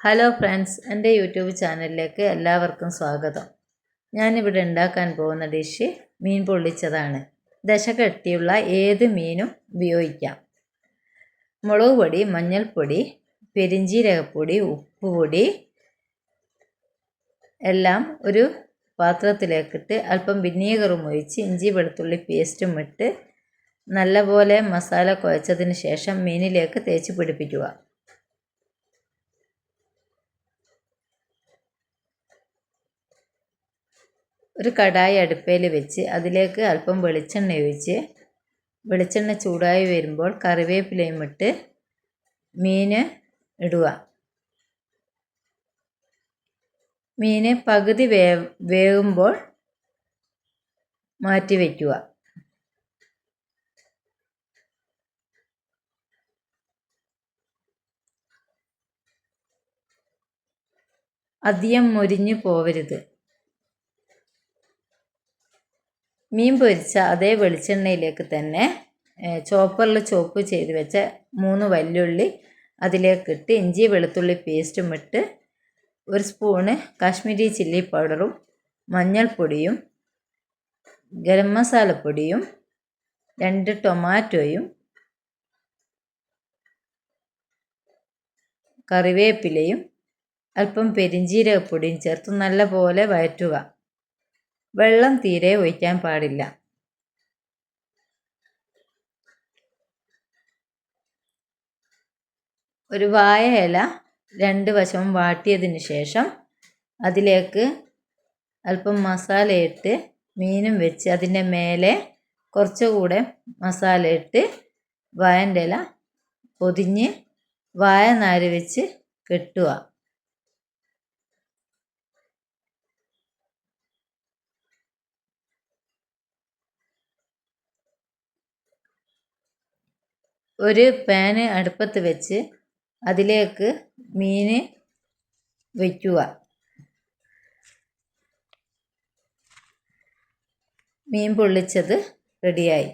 Hello friends, എൻ്റെ YouTube ചാനലിലേക്ക് എല്ലാവർക്കും സ്വാഗതം. ഞാനിവിടെ ഉണ്ടാക്കാൻ പോകുന്ന ഡിഷ് മീൻ പൊള്ളിച്ചതാണ്. ദശ കട്ടിയുള്ള ഏത് മീനും ഉപയോഗിക്കാം. മുളക് പൊടി, മഞ്ഞൾപ്പൊടി, പെരിഞ്ജീരകപ്പൊടി, ഉപ്പുപൊടി എല്ലാം ഒരു പാത്രത്തിലേക്കിട്ട് അല്പം വിനീഗറും ഒഴിച്ച് ഇഞ്ചി വെളുത്തുള്ളി പേസ്റ്റും ഇട്ട് നല്ലപോലെ മസാല കുഴച്ചതിന് ശേഷം മീനിലേക്ക് തേച്ച് പിടിപ്പിക്കുക. ഒരു കടായി അടുപ്പയിൽ വെച്ച് അതിലേക്ക് അല്പം വെളിച്ചെണ്ണ ഒഴിച്ച് വെളിച്ചെണ്ണ ചൂടായി വരുമ്പോൾ കറിവേപ്പിലയും ഇട്ട് മീൻ ഇടുക. മീൻ പകുതി വേകുമ്പോൾ മാറ്റി വയ്ക്കുക. അധികം മൊരിഞ്ഞു പോവരുത്. മീൻ പൊരിച്ച അതേ വെളിച്ചെണ്ണയിലേക്ക് തന്നെ ചോപ്പറിൽ ചോപ്പ് ചെയ്ത് വെച്ച 3 വല്യുള്ളി അതിലേക്കിട്ട് ഇഞ്ചി വെളുത്തുള്ളി പേസ്റ്റും ഇട്ട് 1 സ്പൂണ് കാശ്മീരി ചില്ലി പൗഡറും മഞ്ഞൾപ്പൊടിയും ഗരം മസാലപ്പൊടിയും 2 ടൊമാറ്റോയും കറിവേപ്പിലയും അല്പം പെരിഞ്ജീരകപ്പൊടിയും ചേർത്ത് നല്ലപോലെ വഴറ്റുക. വെള്ളം തീരെ ഒഴിക്കാൻ പാടില്ല. ഒരു വാഴ ഇല 2 വശവും വാട്ടിയതിന് ശേഷം അതിലേക്ക് അല്പം മസാല ഇട്ട് മീനും വെച്ച് അതിൻ്റെ മേലെ കുറച്ചുകൂടെ മസാല ഇട്ട് വാഴൻ്റെ ഇല പൊതിഞ്ഞ് വാഴനാര് വെച്ച് കെട്ടുക. ഒരു പാന് അടുപ്പത്ത് വെച്ച് അതിലേക്ക് മീൻ വയ്ക്കുക. മീൻ പൊള്ളിച്ചത് റെഡിയായി.